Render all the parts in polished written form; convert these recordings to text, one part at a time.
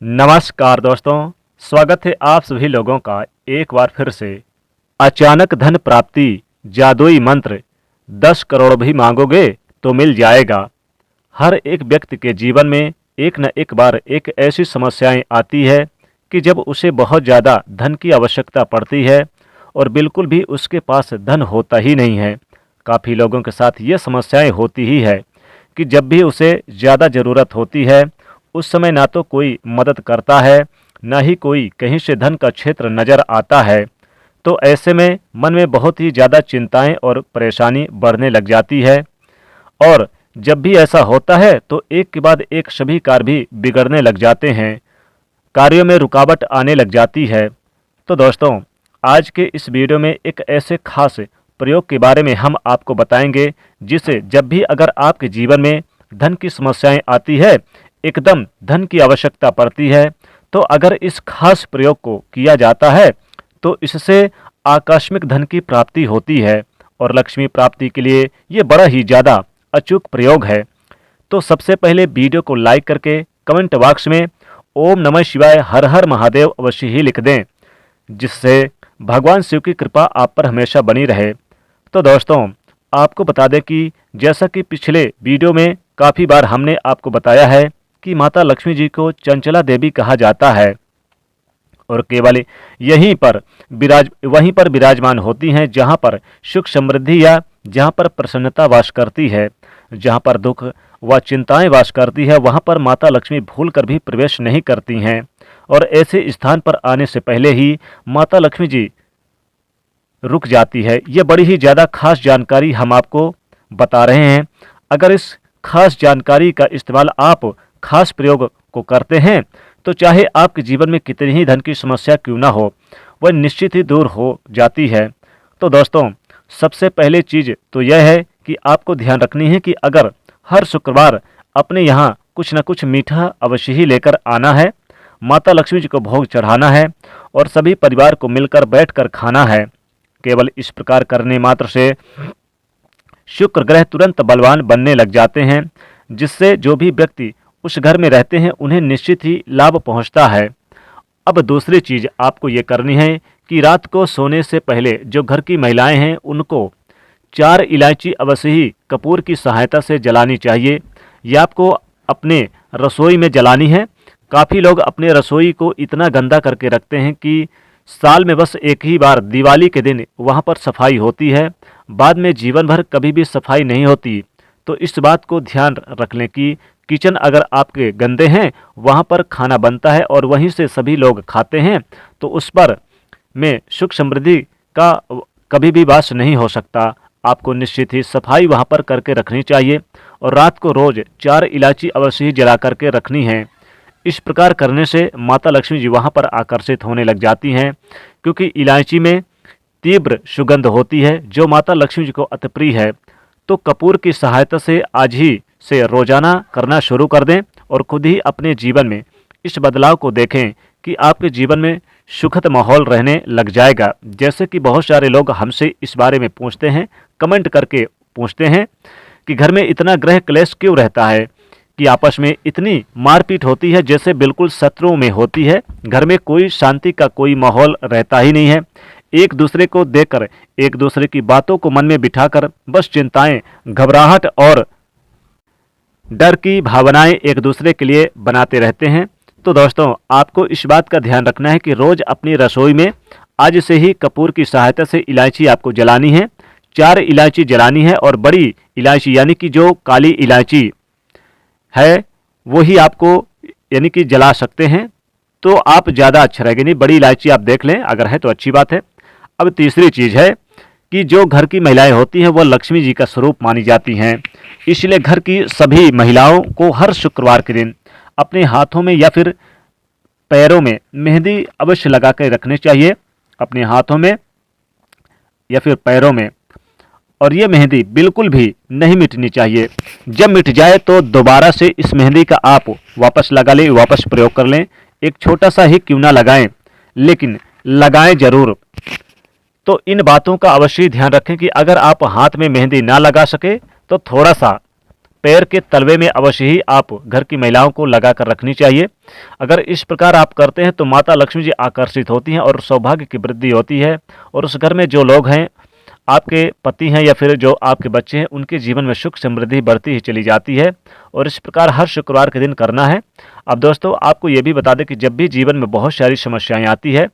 नमस्कार दोस्तों, स्वागत है आप सभी लोगों का एक बार फिर से। अचानक धन प्राप्ति जादुई मंत्र 10 करोड़ भी मांगोगे तो मिल जाएगा। हर एक व्यक्ति के जीवन में एक न एक बार एक ऐसी समस्याएं आती है कि जब उसे बहुत ज़्यादा धन की आवश्यकता पड़ती है और बिल्कुल भी उसके पास धन होता ही नहीं है। काफ़ी लोगों के साथ ये समस्याएं होती ही है कि जब भी उसे ज़्यादा ज़रूरत होती है उस समय ना तो कोई मदद करता है, ना ही कोई कहीं से धन का क्षेत्र नज़र आता है। तो ऐसे में मन में बहुत ही ज़्यादा चिंताएं और परेशानी बढ़ने लग जाती है और जब भी ऐसा होता है तो एक के बाद एक सभी कार्य भी बिगड़ने लग जाते हैं, कार्यों में रुकावट आने लग जाती है। तो दोस्तों, आज के इस वीडियो में एक ऐसे खास प्रयोग के बारे में हम आपको बताएंगे जिससे जब भी अगर आपके जीवन में धन की समस्याएं आती है, एकदम धन की आवश्यकता पड़ती है, तो अगर इस खास प्रयोग को किया जाता है तो इससे आकस्मिक धन की प्राप्ति होती है और लक्ष्मी प्राप्ति के लिए ये बड़ा ही ज़्यादा अचूक प्रयोग है। तो सबसे पहले वीडियो को लाइक करके कमेंट बॉक्स में ओम नमः शिवाय हर हर महादेव अवश्य ही लिख दें, जिससे भगवान शिव की कृपा आप पर हमेशा बनी रहे। तो दोस्तों, आपको बता दें कि जैसा कि पिछले वीडियो में काफ़ी बार हमने आपको बताया है कि माता लक्ष्मी जी को चंचला देवी कहा जाता है और केवल वहीं पर विराजमान होती हैं जहां पर सुख समृद्धि या जहां पर प्रसन्नता वास करती है। जहां पर दुख व चिंताएं वास करती है वहां पर माता लक्ष्मी भूल कर भी प्रवेश नहीं करती हैं और ऐसे स्थान पर आने से पहले ही माता लक्ष्मी जी रुक जाती है। ये बड़ी ही ज़्यादा खास जानकारी हम आपको बता रहे हैं। अगर इस खास जानकारी का इस्तेमाल आप खास प्रयोग को करते हैं तो चाहे आपके जीवन में कितनी ही धन की समस्या क्यों ना हो, वह निश्चित ही दूर हो जाती है। तो दोस्तों, सबसे पहले चीज़ तो यह है कि आपको ध्यान रखनी है कि अगर हर शुक्रवार अपने यहाँ कुछ न कुछ मीठा अवश्य ही लेकर आना है, माता लक्ष्मी जी को भोग चढ़ाना है और सभी परिवार को मिलकर बैठकर खाना है। केवल इस प्रकार करने मात्र से शुक्र ग्रह तुरंत बलवान बनने लग जाते हैं, जिससे जो भी व्यक्ति उस घर में रहते हैं उन्हें निश्चित ही लाभ पहुंचता है। अब दूसरी चीज़ आपको ये करनी है कि रात को सोने से पहले जो घर की महिलाएं हैं उनको 4 इलायची अवश्य ही कपूर की सहायता से जलानी चाहिए। यह आपको अपने रसोई में जलानी है। काफ़ी लोग अपने रसोई को इतना गंदा करके रखते हैं कि साल में बस एक ही बार दिवाली के दिन वहाँ पर सफाई होती है, बाद में जीवन भर कभी भी सफाई नहीं होती। तो इस बात को ध्यान रख लें कि किचन अगर आपके गंदे हैं, वहाँ पर खाना बनता है और वहीं से सभी लोग खाते हैं, तो उस पर में सुख समृद्धि का कभी भी वास नहीं हो सकता। आपको निश्चित ही सफाई वहाँ पर करके रखनी चाहिए और रात को रोज़ 4 इलायची अवश्य ही जला करके रखनी है। इस प्रकार करने से माता लक्ष्मी जी वहाँ पर आकर्षित होने लग जाती हैं, क्योंकि इलायची में तीव्र सुगंध होती है जो माता लक्ष्मी जी को अति प्रिय है। तो कपूर की सहायता से आज ही से रोजाना करना शुरू कर दें और खुद ही अपने जीवन में इस बदलाव को देखें कि आपके जीवन में सुखद माहौल रहने लग जाएगा। जैसे कि बहुत सारे लोग हमसे इस बारे में पूछते हैं, कमेंट करके पूछते हैं कि घर में इतना ग्रह क्लेश क्यों रहता है, कि आपस में इतनी मारपीट होती है जैसे बिल्कुल शत्रुओं में होती है। घर में कोई शांति का कोई माहौल रहता ही नहीं है। एक दूसरे को देखकर, एक दूसरे की बातों को मन में बिठाकर बस चिंताएं, घबराहट और डर की भावनाएं एक दूसरे के लिए बनाते रहते हैं। तो दोस्तों, आपको इस बात का ध्यान रखना है कि रोज़ अपनी रसोई में आज से ही कपूर की सहायता से इलायची आपको जलानी है। 4 इलायची जलानी है और बड़ी इलायची यानी कि जो काली इलायची है वो ही आपको यानी कि जला सकते हैं, तो आप ज़्यादा अच्छा रहेगा। नहीं, बड़ी इलायची आप देख लें, अगर है तो अच्छी बात है। अब तीसरी चीज़ है कि जो घर की महिलाएं होती हैं वह लक्ष्मी जी का स्वरूप मानी जाती हैं, इसलिए घर की सभी महिलाओं को हर शुक्रवार के दिन अपने हाथों में या फिर पैरों में मेहंदी अवश्य लगा कर रखनी चाहिए, अपने हाथों में या फिर पैरों में। और ये मेहंदी बिल्कुल भी नहीं मिटनी चाहिए। जब मिट जाए तो दोबारा से इस मेहंदी का आप वापस लगा लें, वापस प्रयोग कर लें। एक छोटा सा ही क्यों ना लगाएं, लेकिन लगाएं जरूर। तो इन बातों का अवश्य ध्यान रखें कि अगर आप हाथ में मेहंदी ना लगा सके तो थोड़ा सा पैर के तलवे में अवश्य ही आप घर की महिलाओं को लगा कर रखनी चाहिए। अगर इस प्रकार आप करते हैं तो माता लक्ष्मी जी आकर्षित होती हैं और सौभाग्य की वृद्धि होती है, और उस घर में जो लोग हैं, आपके पति हैं या फिर जो आपके बच्चे हैं, उनके जीवन में सुख समृद्धि बढ़ती ही चली जाती है। और इस प्रकार हर शुक्रवार के दिन करना है। अब दोस्तों, आपको ये भी बता दें कि जब भी जीवन में बहुत सारी समस्याएं आती है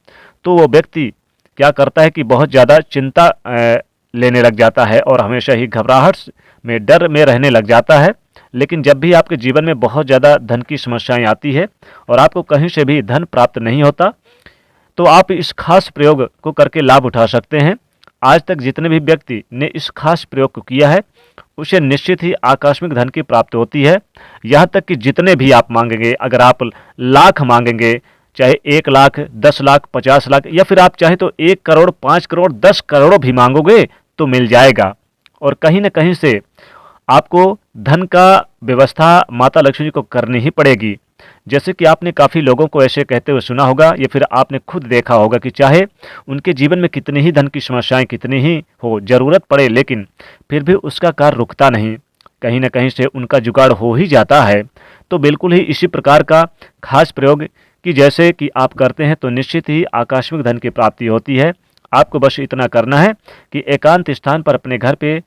तो वो व्यक्ति क्या करता है कि बहुत ज़्यादा चिंता लेने लग जाता है और हमेशा ही घबराहट में, डर में रहने लग जाता है। लेकिन जब भी आपके जीवन में बहुत ज़्यादा धन की समस्याएं आती है और आपको कहीं से भी धन प्राप्त नहीं होता, तो आप इस खास प्रयोग को करके लाभ उठा सकते हैं। आज तक जितने भी व्यक्ति ने इस खास प्रयोग को किया है, उसे निश्चित ही आकस्मिक धन की प्राप्ति होती है। यहाँ तक कि जितने भी आप मांगेंगे, अगर आप लाख मांगेंगे, चाहे 1 लाख, 10 लाख, 50 लाख, या फिर आप चाहे तो 1 करोड़, 5 करोड़, 10 करोड़ भी मांगोगे तो मिल जाएगा। और कहीं न कहीं से आपको धन का व्यवस्था माता लक्ष्मी जी को करनी ही पड़ेगी। जैसे कि आपने काफ़ी लोगों को ऐसे कहते हुए सुना होगा, या फिर आपने खुद देखा होगा कि चाहे उनके जीवन में कितनी ही धन की समस्याएं कितनी ही हो, ज़रूरत पड़े, लेकिन फिर भी उसका कार्य रुकता नहीं, कहीं न कहीं से उनका जुगाड़ हो ही जाता है। तो बिल्कुल ही इसी प्रकार का खास प्रयोग कि जैसे कि आप करते हैं तो निश्चित ही आकस्मिक धन की प्राप्ति होती है। आपको बस इतना करना है कि एकांत स्थान पर अपने घर पे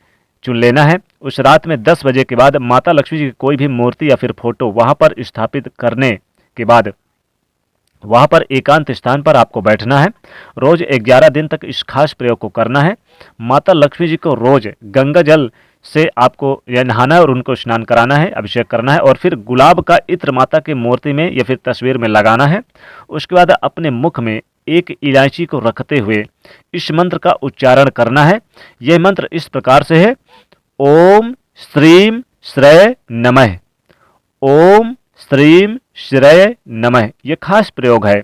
चुन लेना है। उस रात में 10 बजे के बाद माता लक्ष्मी जी की कोई भी मूर्ति या फिर फोटो वहाँ पर स्थापित करने के बाद वहाँ पर एकांत स्थान पर आपको बैठना है। रोज 11 दिन तक इस खास प्रयोग को करना है। माता लक्ष्मी जी को रोज गंगा जल से आपको यह नहाना है और उनको स्नान कराना है, अभिषेक करना है, और फिर गुलाब का इत्र माता की मूर्ति में या फिर तस्वीर में लगाना है। उसके बाद अपने मुख में एक इलायची को रखते हुए इस मंत्र का उच्चारण करना है। यह मंत्र इस प्रकार से है: ओम श्रीम श्रेय नमः, ओम श्रीम श्रेय नमः। यह खास प्रयोग है।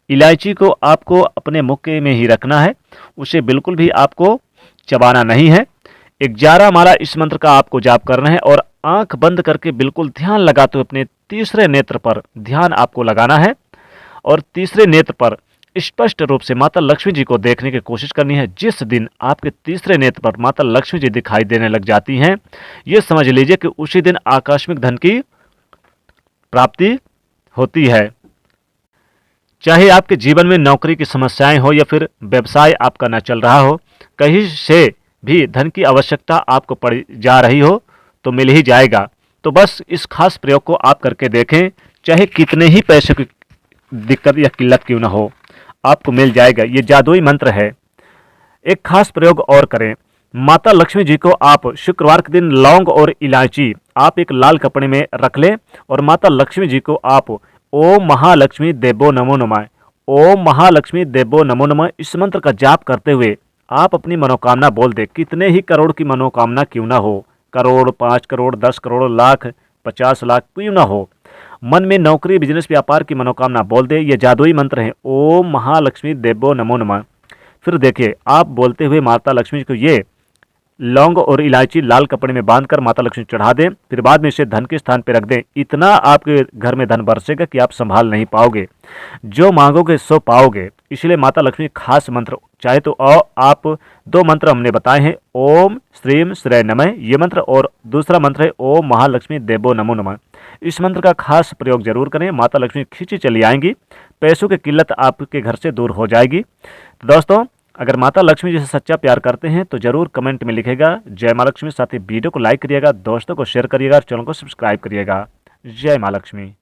इलायची को आपको अपने मुख में ही रखना है, उसे बिल्कुल भी आपको चबाना नहीं है। 11 माला इस मंत्र का आपको जाप करना है और आंख बंद करके बिल्कुल ध्यान लगाते हुए अपने तीसरे नेत्र पर ध्यान आपको लगाना है और तीसरे नेत्र पर स्पष्ट रूप से माता लक्ष्मी जी को देखने की कोशिश करनी है। जिस दिन आपके तीसरे नेत्र पर माता लक्ष्मी जी दिखाई देने लग जाती हैं, ये समझ लीजिए कि उसी दिन आकस्मिक धन की प्राप्ति होती है। चाहे आपके जीवन में नौकरी की समस्याएं हो या फिर व्यवसाय आपका न चल रहा हो, कहीं से भी धन की आवश्यकता आपको पड़ जा रही हो तो मिल ही जाएगा। तो बस इस खास प्रयोग को आप करके देखें, चाहे कितने ही पैसे की दिक्कत या किल्लत क्यों ना हो, आपको मिल जाएगा। ये जादुई मंत्र है। एक खास प्रयोग और करें। माता लक्ष्मी जी को आप शुक्रवार के दिन लौंग और इलायची आप एक लाल कपड़े में रख लें और माता लक्ष्मी जी को आप ओम महालक्ष्मी देवो नमो नमः, ओम महालक्ष्मी देवो नमो नमः इस मंत्र का जाप करते हुए आप अपनी मनोकामना बोल दे। कितने ही करोड़ की मनोकामना क्यों ना हो, करोड़, 5 करोड़, 10 करोड़, लाख, 50 लाख क्यों ना हो, मन में नौकरी, बिजनेस, व्यापार की मनोकामना बोल दे। ये जादुई मंत्र है, ओम महालक्ष्मी देवो नमो नमः। फिर देखिए, आप बोलते हुए माता लक्ष्मी जी को ये लौंग और इलायची लाल कपड़े में बांधकर माता लक्ष्मी चढ़ा दें। फिर बाद में इसे धन के स्थान पर रख दें। इतना आपके घर में धन बरसेगा कि आप संभाल नहीं पाओगे। जो मांगोगे सो पाओगे। इसलिए माता लक्ष्मी खास मंत्र, चाहे तो आप 2 मंत्र हमने बताए हैं, ओम श्रीम श्रेय नमः ये मंत्र, और दूसरा मंत्र है ओम महालक्ष्मी देवो नमो नमः। इस मंत्र का खास प्रयोग जरूर करें। माता लक्ष्मी खींची चली आएंगी, पैसों की किल्लत आपके घर से दूर हो जाएगी। तो दोस्तों, अगर माता लक्ष्मी जी से सच्चा प्यार करते हैं तो जरूर कमेंट में लिखेगा जय माँ लक्ष्मी। साथ ही वीडियो को लाइक करिएगा, दोस्तों को शेयर करिएगा और चैनल को सब्सक्राइब करिएगा। जय माँ लक्ष्मी।